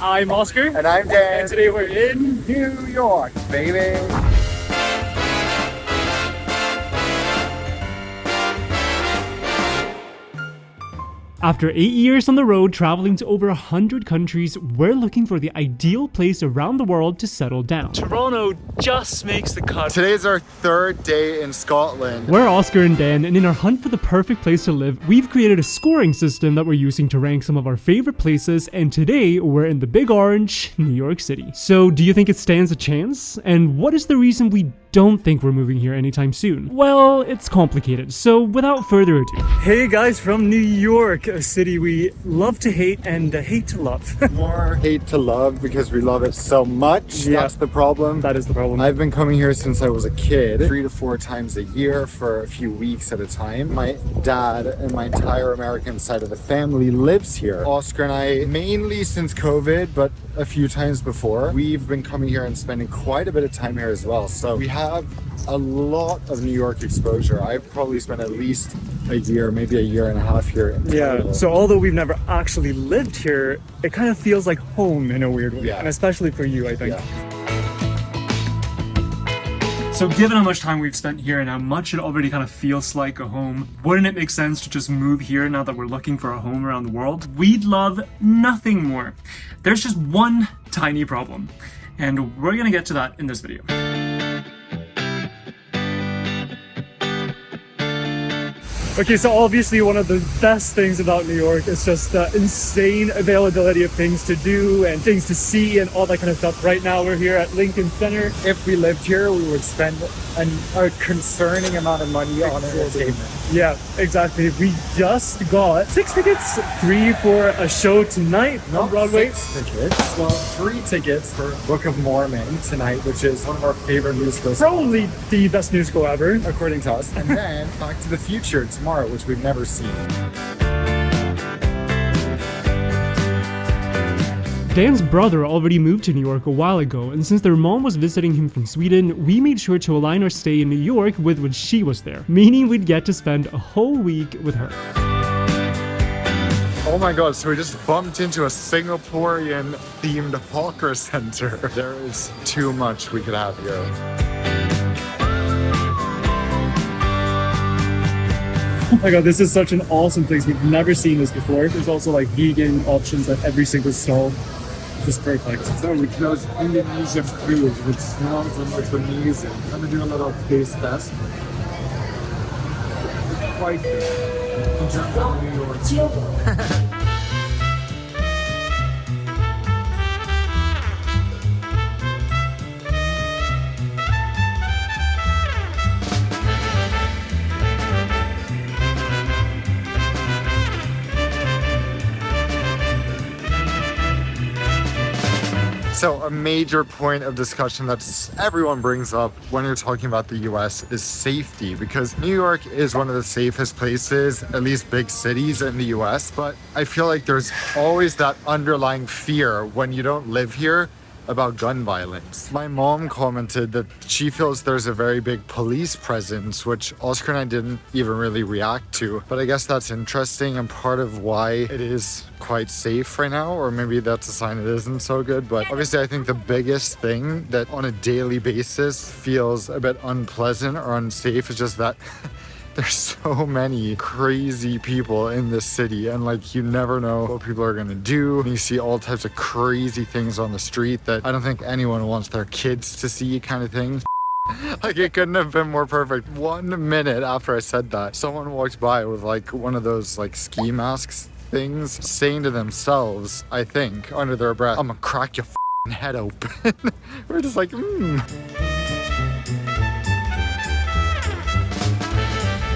I'm Oskar. And I'm Dan. And today we're in New York, baby. After 8 years on the road traveling to over 100 countries, we're looking for the ideal place around the world to settle down. Toronto just makes the cut. Today's our third day in Scotland. We're Oskar and Dan, and in our hunt for the perfect place to live, we've created a scoring system that we're using to rank some of our favorite places, and today we're in the Big Orange, New York City. So do you think it stands a chance? And what is the reason we don't think we're moving here anytime soon? Well, it's complicated, so without further ado. Hey guys from New York, a city we love to hate and hate to love. More hate to love because we love it so much. Yeah. That's the problem. That is the problem. I've been coming here since I was a kid, 3 to 4 times a year for a few weeks at a time. My dad and my entire American side of the family lives here. Oskar and I, mainly since COVID, but a few times before, we've been coming here and spending quite a bit of time here as well. So we have a lot of New York exposure. I've probably spent at least a year, maybe a year and a half here. Yeah, so although we've never actually lived here, it kind of feels like home in a weird way. Yeah. And especially for you, I think. Yeah. So given how much time we've spent here and how much it already kind of feels like a home, wouldn't it make sense to just move here now that we're looking for a home around the world? We'd love nothing more. There's just one tiny problem, and we're gonna get to that in this video. Okay, so obviously one of the best things about New York is just the insane availability of things to do and things to see and all that kind of stuff. Right now we're here at Lincoln Center. If we lived here, we would spend a concerning amount of money on entertainment. Yeah, exactly. We just got 6 tickets, 3 for a show tonight on Broadway. 6 tickets. Well, 3 tickets for Book of Mormon tonight, which is one of our favorite musicals. Probably the best musical ever. According to us. And then Back to the Future tomorrow, which we've never seen. Dan's brother already moved to New York a while ago, and since their mom was visiting him from Sweden, we made sure to align our stay in New York with when she was there, meaning we'd get to spend a whole week with her. Oh my god, so we just bumped into a Singaporean themed hawker center. There is too much we could have here. Oh my god, this is such an awesome place. We've never seen this before. There's also like vegan options at every single stall. Just perfect. So we chose Indonesian food, which smells and looks amazing. I'm gonna do a little taste test. It's quite good in terms of New York. So a major point of discussion that everyone brings up when you're talking about the US is safety, because New York is one of the safest places, at least big cities in the US, but I feel like there's always that underlying fear when you don't live here about gun violence. My mom commented that she feels there's a very big police presence, which Oskar and I didn't even really react to. But I guess that's interesting and part of why it is quite safe right now, or maybe that's a sign it isn't so good. But obviously I think the biggest thing that on a daily basis feels a bit unpleasant or unsafe is just that there's so many crazy people in this city, and like you never know what people are gonna do. You see all types of crazy things on the street that I don't think anyone wants their kids to see, kind of thing. Like it couldn't have been more perfect. 1 minute after I said that, someone walked by with like one of those like ski masks things, saying to themselves, I think, under their breath, I'm gonna crack your head open. We're just like,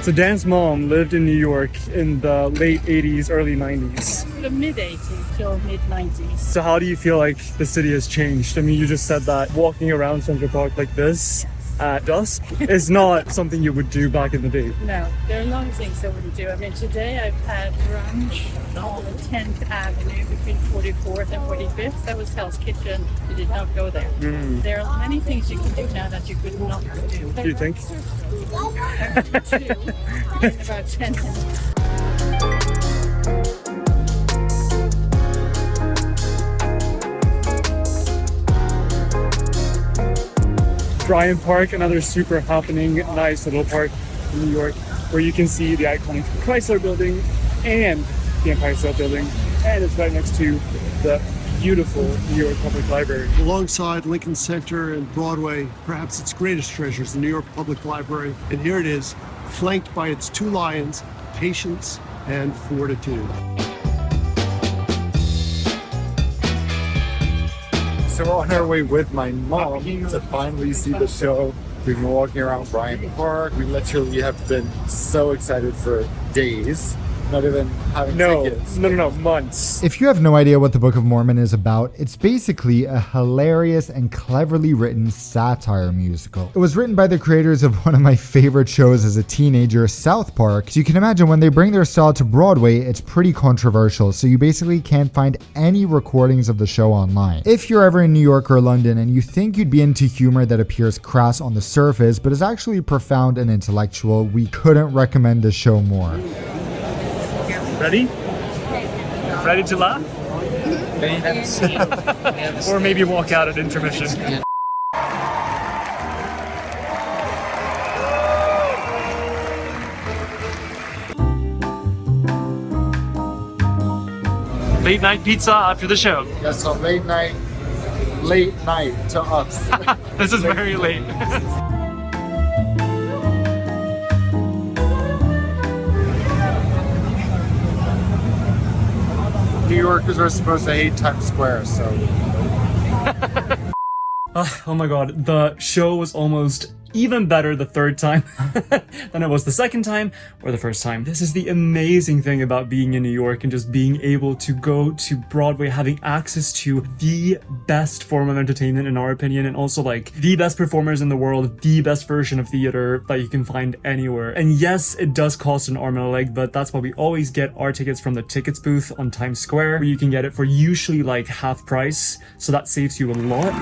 So Dan's mom lived in New York in the late 80s, early 90s. The mid 80s till mid 90s. So how do you feel like the city has changed? I mean, you just said that walking around Central Park like this at dusk is not something you would do back in the day. No, there are a lot of things I wouldn't do. I mean, today I've had brunch on 10th Avenue between 44th and 45th. That was Hell's Kitchen. You did not go there. There are many things you can do now that you could not do. Do you think? In about 10 minutes. Bryant Park, another super happening, nice little park in New York, where you can see the iconic Chrysler Building and the Empire State Building, and it's right next to the beautiful New York Public Library. Alongside Lincoln Center and Broadway, perhaps its greatest treasures, the New York Public Library. And here it is, flanked by its two lions, patience and fortitude. So we're on our way with my mom to finally see the show. We've been walking around Bryant Park. We literally have been so excited for days, not even having tickets. No, months. If you have no idea what the Book of Mormon is about, it's basically a hilarious and cleverly written satire musical. It was written by the creators of one of my favorite shows as a teenager, South Park. So you can imagine when they bring their style to Broadway, it's pretty controversial. So you basically can't find any recordings of the show online. If you're ever in New York or London and you think you'd be into humor that appears crass on the surface, but is actually profound and intellectual, we couldn't recommend this show more. Ready? Ready to laugh? Or maybe walk out at intermission. Late night pizza after the show. Yes, so late night to us. This is very late. New Yorkers are supposed to hate Times Square, so. Oh my god, the show was almost even better the third time than it was the second time or the first time. This is the amazing thing about being in New York and just being able to go to Broadway, having access to the best form of entertainment in our opinion, and also like the best performers in the world, the best version of theater that you can find anywhere. And yes, it does cost an arm and a leg, but that's why we always get our tickets from the tickets booth on Times Square, where you can get it for usually like half price, so that saves you a lot.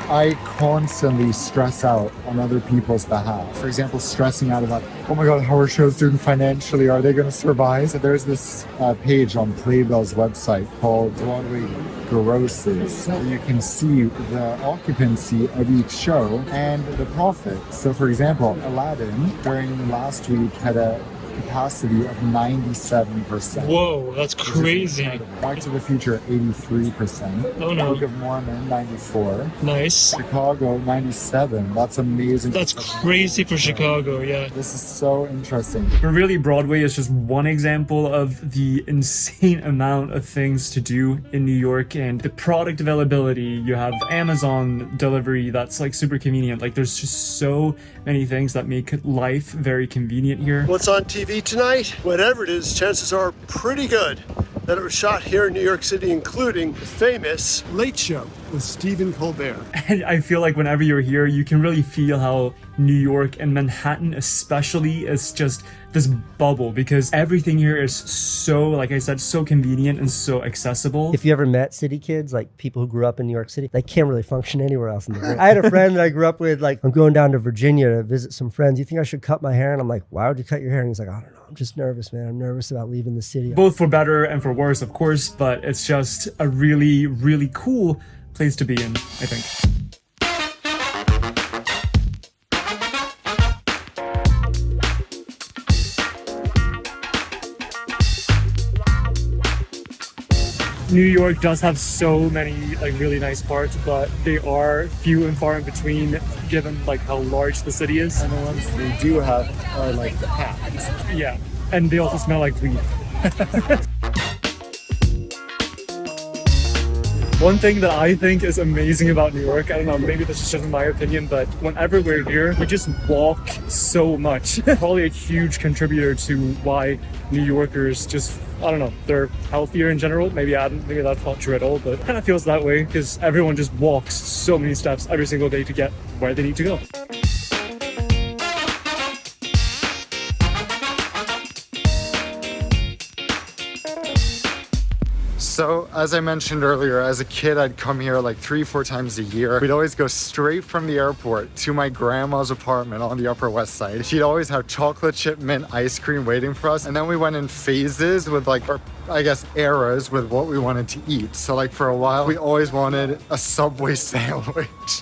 I constantly stress out on other people's behalf. For example, stressing out about, oh my god, how are shows doing financially? Are they going to survive? So there's this page on Playbell's website called Broadway Grosses, where you can see the occupancy of each show and the profit. So for example, Aladdin during last week had a capacity of 97%. Whoa, that's crazy. Back to the Future, 83%. Oh no. Book of Mormon, 94. Nice. Chicago, 97. That's amazing. That's crazy for Chicago, yeah. This is so interesting. But really, Broadway is just one example of the insane amount of things to do in New York and the product availability. You have Amazon delivery that's like super convenient. Like there's just so many things that make life very convenient here. What's on TV tonight? Whatever it is, chances are pretty good that it was shot here in New York City, including the famous Late Show with Stephen Colbert. And I feel like whenever you're here, you can really feel how New York and Manhattan especially is just this bubble, because everything here is so, like I said, so convenient and so accessible. If you ever met city kids, like people who grew up in New York City, they can't really function anywhere else in the world. I had a friend that I grew up with, like, I'm going down to Virginia to visit some friends. You think I should cut my hair? And I'm like, why would you cut your hair? And he's like, I don't know. I'm just nervous, man. I'm nervous about leaving the city. Both for better and for worse, of course, but it's just a really, really cool place to be in, I think. New York does have so many like really nice parts, but they are few and far in between given like how large the city is. And the ones they do have are like the packed. Yeah, and they also smell like weed. One thing that I think is amazing about New York, I don't know, maybe this is just my opinion, but whenever we're here, we just walk so much. Probably a huge contributor to why New Yorkers just, I don't know, they're healthier in general. Maybe that's not true at all, but it kind of feels that way because everyone just walks so many steps every single day to get where they need to go. So, as I mentioned earlier, as a kid, I'd come here like 3-4 times a year. We'd always go straight from the airport to my grandma's apartment on the Upper West Side. She'd always have chocolate chip mint ice cream waiting for us. And then we went in phases with like, or I guess eras with what we wanted to eat. So like for a while, we always wanted a Subway sandwich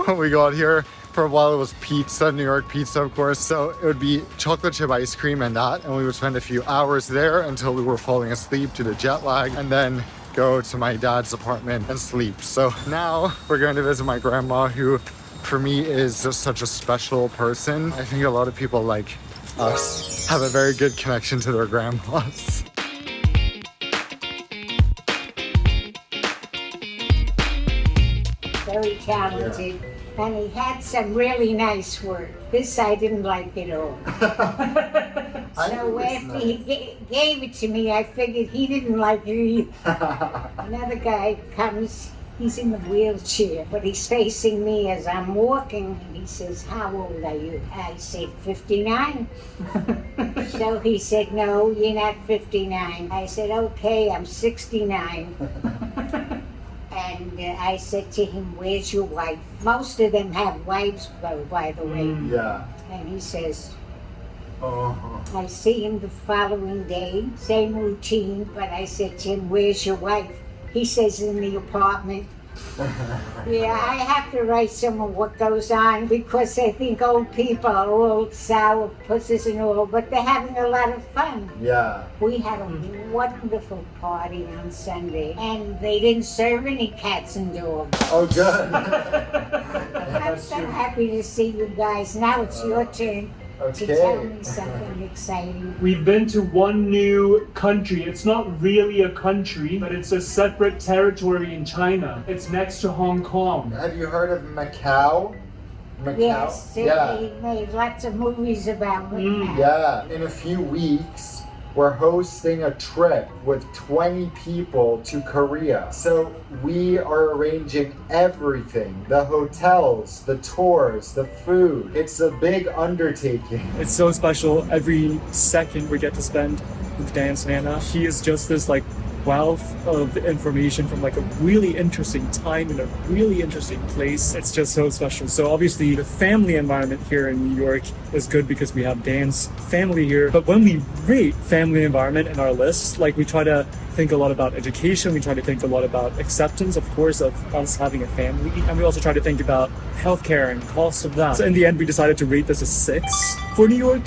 when we got here. For a while it was pizza, New York pizza, of course. So it would be chocolate chip ice cream and that. And we would spend a few hours there until we were falling asleep due to jet lag. And then go to my dad's apartment and sleep. So now we're going to visit my grandma, who for me is just such a special person. I think a lot of people like us have a very good connection to their grandmas. Very talented. And he had some really nice work. This I didn't like at all. So after he gave it to me, I figured he didn't like it either. Another guy comes, he's in a wheelchair, but he's facing me as I'm walking, and he says, "How old are you?" I said, 59. So he said, "No, you're not 59. I said, "Okay, I'm 69. And I said to him, "Where's your wife?" Most of them have wives, though, by the way. Yeah. And he says, Oh. I see him the following day, same routine, but I said to him, "Where's your wife?" He says, "In the apartment." Yeah, I have to write some of what goes on because I think old people are all sour pussies and all, but they're having a lot of fun. Yeah. We had a wonderful party on Sunday, and they didn't serve any cats and dogs. Oh, good. I'm so happy to see you guys. Now it's your turn to tell me something exciting. We've been to one new country. It's not really a country, but it's a separate territory in China. It's next to Hong Kong. Have you heard of Macau? Macau? Yes, Yeah. they made lots of movies about it. Yeah. In a few weeks, we're hosting a trip with 20 people to Korea. So we are arranging everything, the hotels, the tours, the food. It's a big undertaking. It's so special. Every second we get to spend with Dan's Nana. She is just this like wealth of information from like a really interesting time in a really interesting place. It's just so special. So obviously the family environment here in New York is good because we have Dan's family here. But when we rate family environment in our list, like we try to think a lot about education, we try to think a lot about acceptance, of course, of us having a family. And we also try to think about healthcare and cost of that. So in the end, we decided to rate this a 6 for New York,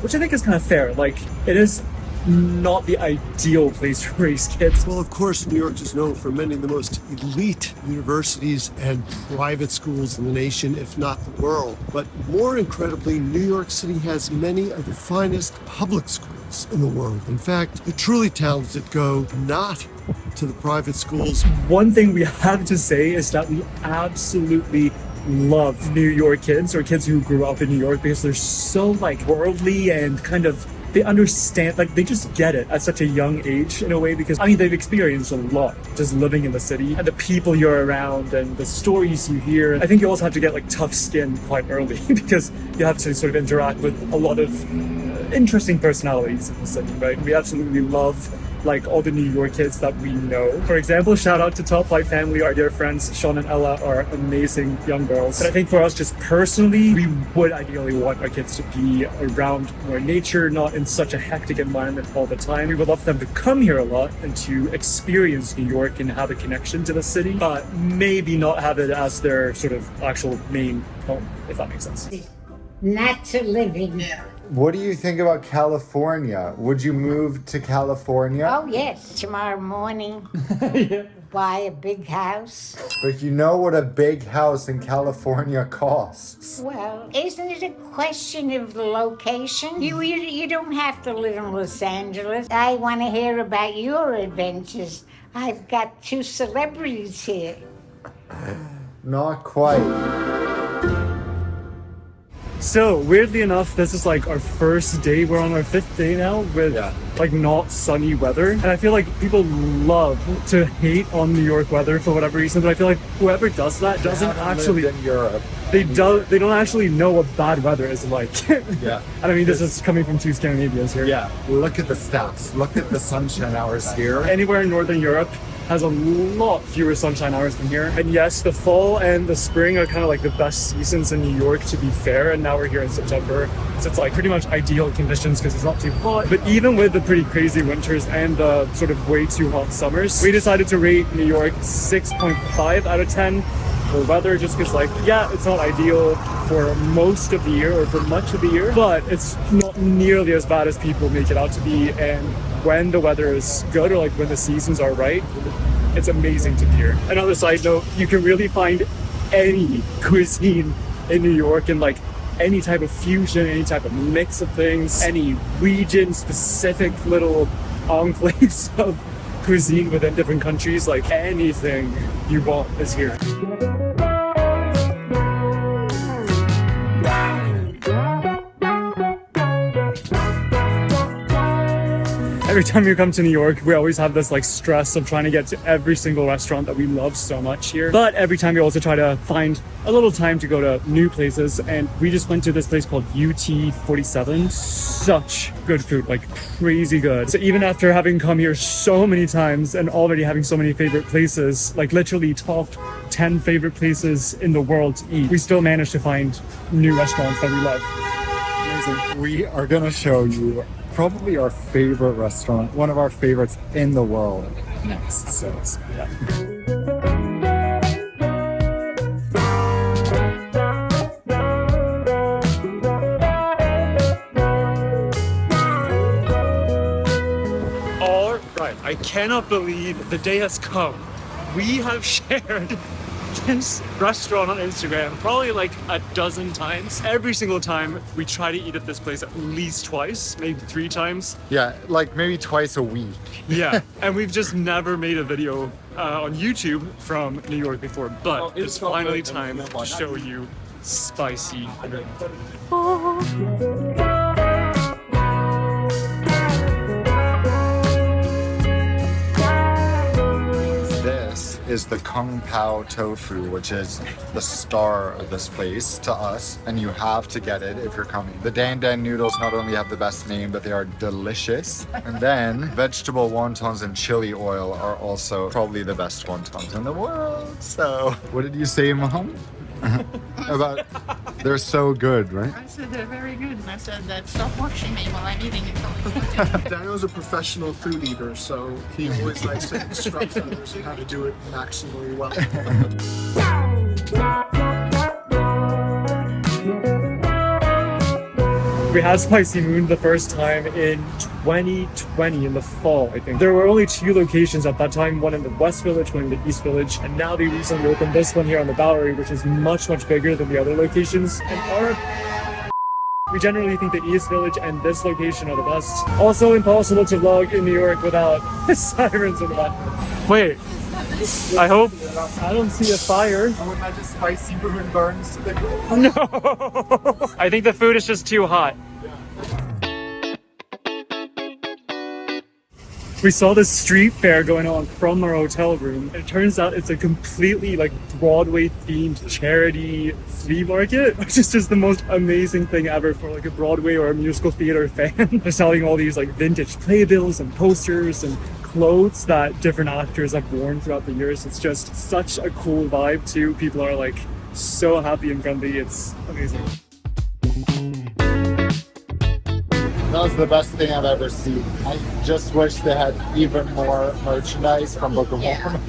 which I think is kind of fair. Like it is not the ideal place to raise kids. Well, of course, New York is known for many of the most elite universities and private schools in the nation, if not the world. But more incredibly, New York City has many of the finest public schools in the world. In fact, the truly talented go not to the private schools. One thing we have to say is that we absolutely love New York kids, or kids who grew up in New York, because they're so like worldly and kind of they understand, like they just get it at such a young age in a way, because I mean they've experienced a lot just living in the city and the people you're around and the stories you hear. I think you also have to get like tough skin quite early because you have to sort of interact with a lot of interesting personalities in the city, right? We absolutely love like all the New York kids that we know. For example, shout out to Top Flight family. Our dear friends Sean and Ella are amazing young girls. And I think for us, just personally, we would ideally want our kids to be around more nature, not in such a hectic environment all the time. We would love them to come here a lot and to experience New York and have a connection to the city, but maybe not have it as their sort of actual main home, if that makes sense. Not to live in. What do you think about California? Would you move to California? Oh, yes, tomorrow morning. Buy a big house. But you know what a big house in California costs. Well, isn't it a question of the location? You don't have to live in Los Angeles. I want to hear about your adventures. I've got 2 celebrities here. Not quite. So weirdly enough, this is like our first day. We're on our 5th day now with like not sunny weather. And I feel like people love to hate on New York weather for whatever reason, but I feel like whoever does that doesn't actually in Europe. they don't actually know what bad weather is like. Yeah. And I mean, this is coming from 2 Scandinavians here. Yeah, look at the stats. Look at the sunshine hours here. Anywhere in Northern Europe has a lot fewer sunshine hours than here. And yes, the fall and the spring are kind of like the best seasons in New York, to be fair. And now we're here in September, so it's like pretty much ideal conditions because it's not too hot. But even with the pretty crazy winters and the sort of way too hot summers, we decided to rate New York 6.5 out of 10 for weather, just because like, yeah, it's not ideal for most of the year or for much of the year, but it's not nearly as bad as people make it out to be. And when the weather is good, or like when the seasons are right, it's amazing to be here. Another side note, you can really find any cuisine in New York, and like any type of fusion, any type of mix of things, any region specific little enclaves of cuisine within different countries. Like anything you want is here. Every time you come to New York, we always have this like stress of trying to get to every single restaurant that we love so much here. But every time we also try to find a little time to go to new places, and we just went to this place called UT47. Such good food, like crazy good. So even after having come here so many times and already having so many favorite places, like literally top 10 favorite places in the world to eat, we still managed to find new restaurants that we love. Amazing. We are gonna show you probably our favorite restaurant, one of our favorites in the world next. So yeah. All right, I cannot believe the day has come. We have shared this restaurant on Instagram probably like a dozen times. Every single time we try to eat at this place at least twice, maybe 3 times. Yeah, like maybe twice a week. Yeah, and we've just never made a video on YouTube from New York before, but it's finally time to show you spicy. This is the Kung Pao tofu, which is the star of this place to us, and you have to get it if you're coming. The Dan Dan noodles not only have the best name, but they are delicious. And then vegetable wontons and chili oil are also probably the best wontons in the world. So, what did you say, Mom? About they're so good, right? I said they're very good, and I said that stop watching me while I'm eating it. Daniel's a professional food eater, so he always likes to instruct others on how to do it maximally well. We had Spicy Moon the first time in 2020 in the fall, I think. There were only 2 locations at that time, one in the West Village, one in the East Village, and now they recently opened this one here on the Bowery, which is much, much bigger than the other locations. And we generally think the East Village and this location are the best. Also impossible to vlog in New York without sirens in the background. Wait, I hope I don't see a fire. I would imagine Spicy Moon burns to the ground. No! I think the food is just too hot. We saw this street fair going on from our hotel room. It turns out it's a completely like Broadway themed charity flea market, which is just the most amazing thing ever for like a Broadway or a musical theater fan. They're selling all these like vintage playbills and posters and clothes that different actors have worn throughout the years. It's just such a cool vibe too. People are like so happy and friendly. It's amazing. That was the best thing I've ever seen. I just wish they had even more merchandise from Book of Mormon.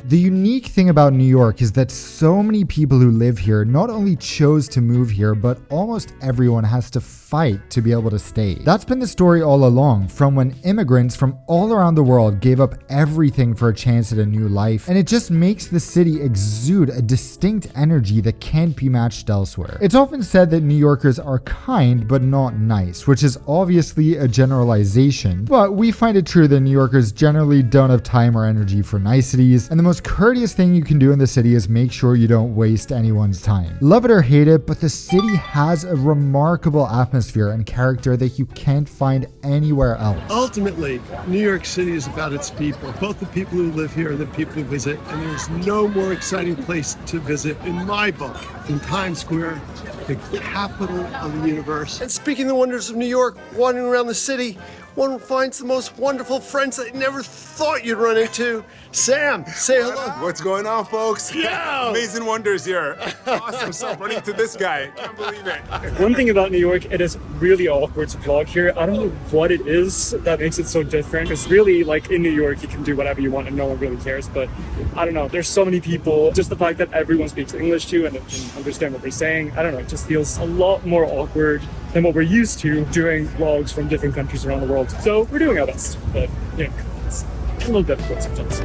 The unique thing about New York is that so many people who live here not only chose to move here, but almost everyone has to fight to be able to stay. That's been the story all along, from when immigrants from all around the world gave up everything for a chance at a new life, and it just makes the city exude a distinct energy that can't be matched elsewhere. It's often said that New Yorkers are kind but not nice, which is obviously a generalization, but we find it true that New Yorkers generally don't have time or energy for niceties, and the most courteous thing you can do in the city is make sure you don't waste anyone's time. Love it or hate it, but the city has a remarkable atmosphere and character that you can't find anywhere else. Ultimately, New York City is about its people, both the people who live here and the people who visit, and there's no more exciting place to visit in my book than Times Square, the capital of the universe. And speaking of the wonders of New York, wandering around the city, one finds the most wonderful friends that you never thought you'd run into. Sam, say hello. What's going on, folks? Yeah. Amazing wonders here. Awesome. So I'm running to this guy. Can't believe it. One thing about New York, it is really awkward to vlog here. I don't know what it is that makes it so different. Because really, like in New York, you can do whatever you want and no one really cares. But I don't know, there's so many people. Just the fact that everyone speaks English too and can understand what we're saying. I don't know, it just feels a lot more awkward than what we're used to doing vlogs from different countries around the world. So we're doing our best. But, you know, it's a little difficult sometimes.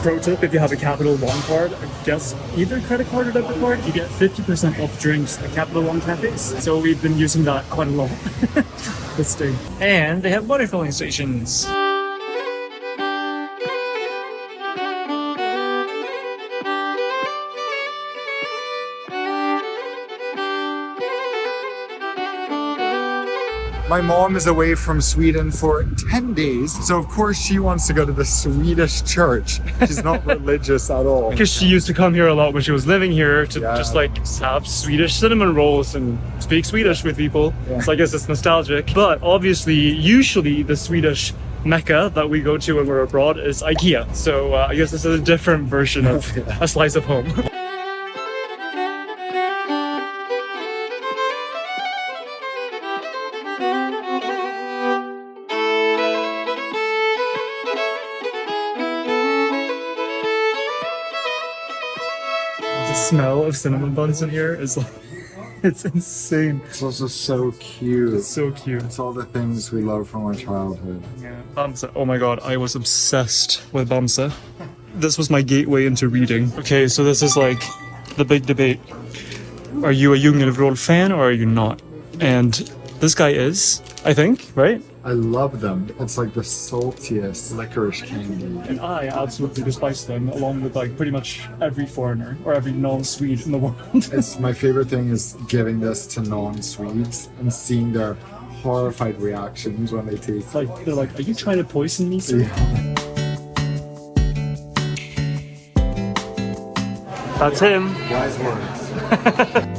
Pro tip, if you have a Capital One card, I guess either credit card or debit card, you get 50% off drinks at Capital One cafes. So we've been using that quite a lot this day. And they have water filling stations. My mom is away from Sweden for 10 days, so of course she wants to go to the Swedish church. She's not religious at all. Because she used to come here a lot when she was living here to just like have Swedish cinnamon rolls and speak Swedish with people. So I guess it's nostalgic. But obviously, usually the Swedish Mecca that we go to when we're abroad is IKEA. So I guess this is a different version of a slice of home. The smell of cinnamon buns in here is like, it's insane. It's also so cute. It's so cute. It's all the things we love from our childhood. Yeah. Bamse. Oh my god, I was obsessed with Bamse. This was my gateway into reading. Okay, so this is like the big debate. Are you a Jungelvrål fan or are you not? And this guy is, I think, right? I love them. It's like the saltiest licorice candy. And I absolutely despise them, along with like pretty much every foreigner or every non-Swede in the world. It's my favorite thing is giving this to non-Swedes and seeing their horrified reactions when they taste it. Like they're like, are you trying to poison me, sir? Yeah. That's him. Wise words.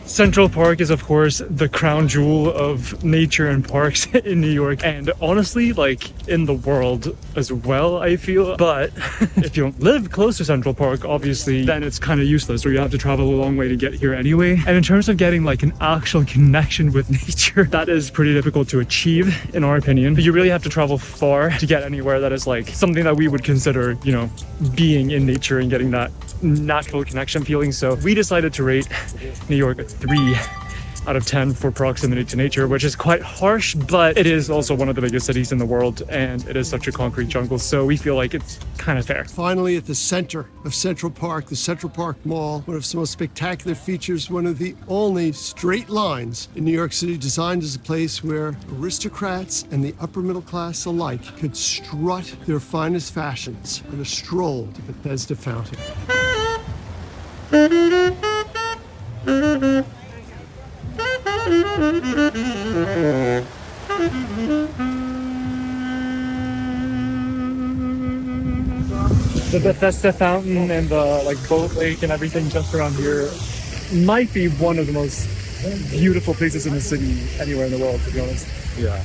Central Park is, of course, the crown jewel of nature and parks in New York, and honestly, like, in the world as well, I feel. But if you don't live close to Central Park, obviously, then it's kind of useless, or you have to travel a long way to get here anyway. And in terms of getting, like, an actual connection with nature, that is pretty difficult to achieve, in our opinion. But you really have to travel far to get anywhere that is, like, something that we would consider, you know, being in nature and getting that natural connection feeling. So we decided to rate New York a 3 out of 10 for proximity to nature, which is quite harsh, but it is also one of the biggest cities in the world, and it is such a concrete jungle, so we feel like it's kind of fair. Finally, at the center of Central Park, the Central Park Mall, one of its most spectacular features, one of the only straight lines in New York City, designed as a place where aristocrats and the upper middle class alike could strut their finest fashions on a stroll to Bethesda Fountain. The Bethesda Fountain and the like boat lake and everything just around here might be one of the most beautiful places in the city anywhere in the world, to be honest. Yeah.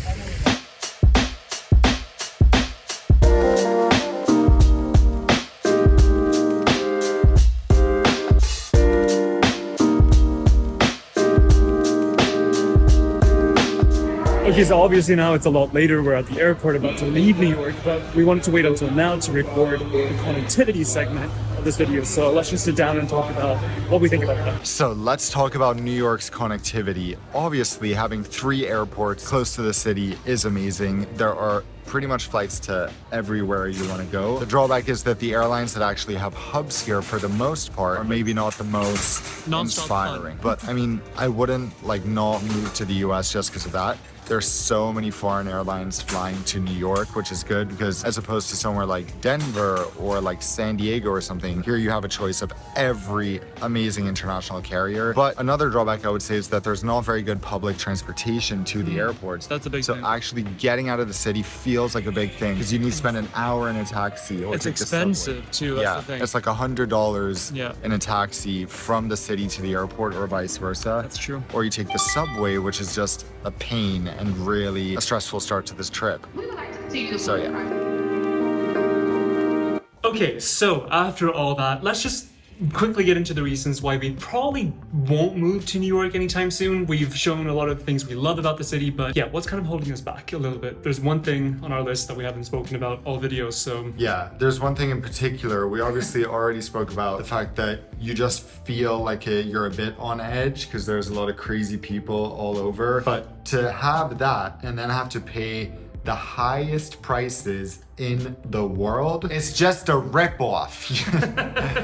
Okay, so obviously now it's a lot later. We're at the airport about to leave New York, but we wanted to wait until now to record the connectivity segment of this video. So let's just sit down and talk about what we think about that. So let's talk about New York's connectivity. Obviously, having 3 airports close to the city is amazing. There are pretty much flights to everywhere you want to go. The drawback is that the airlines that actually have hubs here for the most part are maybe not the most inspiring. But I mean, I wouldn't like not move to the US just because of that. There's so many foreign airlines flying to New York, which is good because as opposed to somewhere like Denver or like San Diego or something, here you have a choice of every amazing international carrier. But another drawback I would say is that there's not very good public transportation to the airports. That's a big thing. So actually getting out of the city feels like a big thing because you need to spend an hour in a taxi. Or It's take the subway. expensive too, that's the thing. It's like $100 Yeah. in a taxi from the city to the airport or vice versa. That's true. Or you take the subway, which is just a pain and really a stressful start to this trip. So yeah. Okay, so after all that, let's just quickly get into the reasons why we probably won't move to New York anytime soon. We've shown a lot of things we love about the city, but yeah, what's kind of holding us back a little bit? There's one thing on our list that we haven't spoken about all videos, so... Yeah, there's one thing in particular. We obviously already spoke about the fact that you just feel like you're a bit on edge because there's a lot of crazy people all over. But to have that and then have to pay the highest prices in the world, it's just a ripoff.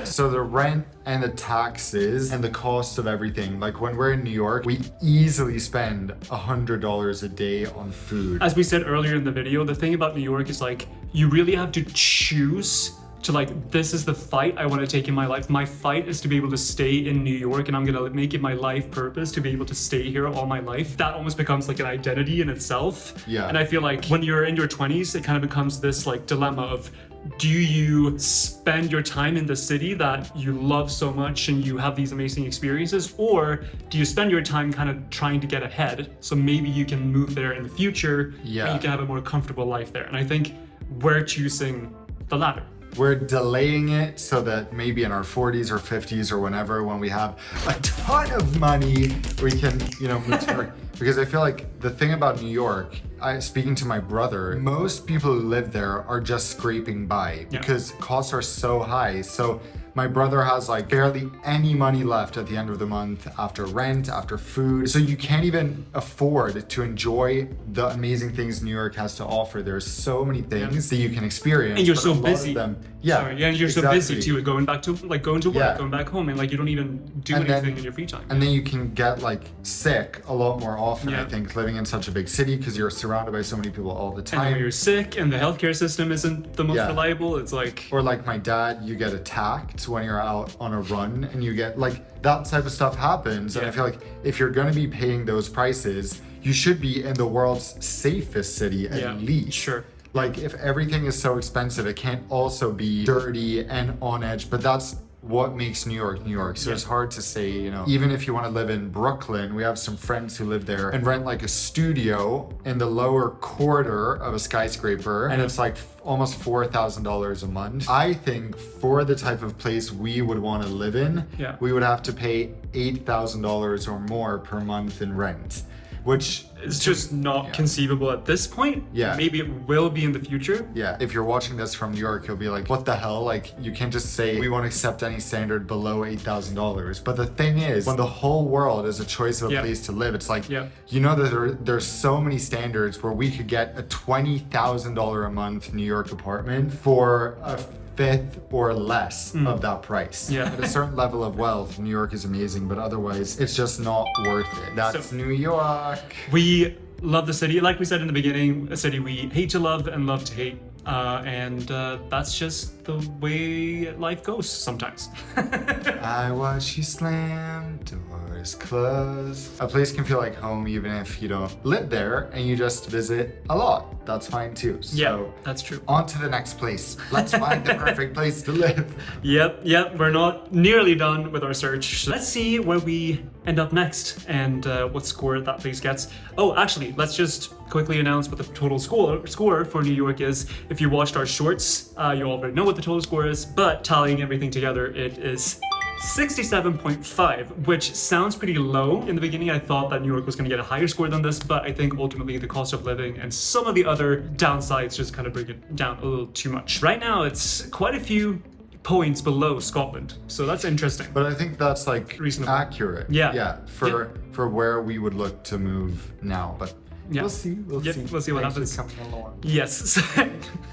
So the rent and the taxes and the cost of everything, like when we're in New York, we easily spend $100 a day on food. As we said earlier in the video, the thing about New York is like, you really have to choose to like, this is the fight I want to take in my life. My fight is to be able to stay in New York, and I'm gonna make it my life purpose to be able to stay here all my life. That almost becomes like an identity in itself. Yeah. And I feel like when you're in your 20s, it kind of becomes this like dilemma of, do you spend your time in the city that you love so much and you have these amazing experiences, or do you spend your time kind of trying to get ahead so maybe you can move there in the future and you can have a more comfortable life there? And I think we're choosing the latter. We're delaying it so that maybe in our 40s or 50s or whenever, when we have a ton of money, we can, you know, move to New York. Because I feel like the thing about New York, speaking to my brother, most people who live there are just scraping by because costs are so high. So my brother has like barely any money left at the end of the month after rent, after food. So you can't even afford to enjoy the amazing things New York has to offer. There's so many things that you can experience. And you're but so a lot busy. of them, and you're so busy too, going back to like going to work, going back home, and like you don't even do anything in your free time. And then you can get like sick a lot more often, I think, living in such a big city because you're surrounded by so many people all the time. And when you're sick and the healthcare system isn't the most reliable, it's like... Or like my dad, you get attacked when you're out on a run and you get like that type of stuff happens. And I feel like if you're going to be paying those prices, you should be in the world's safest city at least. Sure. Like if everything is so expensive, it can't also be dirty and on edge, but that's what makes New York New York. So it's hard to say, you know, even if you want to live in Brooklyn, we have some friends who live there and rent like a studio in the lower quarter of a skyscraper, and it's like almost $4,000 a month. I think for the type of place we would want to live in, we would have to pay $8,000 or more per month in rent, which is just not conceivable at this point. Maybe it will be in the future. If you're watching this from New York, you'll be like, what the hell? Like, you can't just say we won't accept any standard below $8,000. But the thing is, when the whole world is a choice of a place to live, it's like, you know that there's so many standards where we could get a $20,000 a month New York apartment for a fifth or less of that price. At a certain level of wealth, New York is amazing, but otherwise it's just not worth it. That's New York. We love the city. Like we said in the beginning, a city we hate to love and love to hate. And that's just the way life goes sometimes. I watch you slam doors closed. A place can feel like home even if you don't live there and you just visit a lot. That's fine too. So that's true. On to the next place. Let's find the perfect place to live. Yep. We're not nearly done with our search. Let's see where we end up next and what score that place gets. Oh, actually, let's just quickly announce what the total score for New York is. If you watched our shorts, you already know what the total score is, but tallying everything together, it is 67.5, which sounds pretty low. In the beginning, I thought that New York was going to get a higher score than this, but I think ultimately the cost of living and some of the other downsides just kind of bring it down a little too much. Right now, it's quite a few points below Scotland. So that's interesting. But I think that's like Reasonable. accurate. Yeah. Yeah. For where we would look to move now. But Yeah. we'll see. We'll see. We'll see what Thanks happens. for coming along. Yes.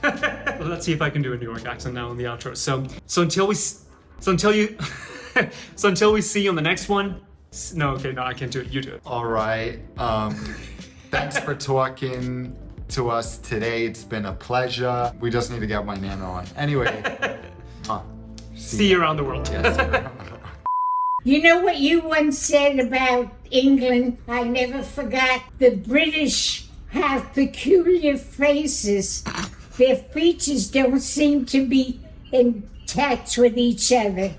Well, let's see if I can do a New York accent now in the outro. So until we see you on the next one. No, okay, no, I can't do it. You do it. All right. Thanks for talking to us today. It's been a pleasure. We just need to get my nano on. Anyway. See you around the world. You know what you once said about England? I never forgot. The British have peculiar faces. Their features don't seem to be in touch with each other.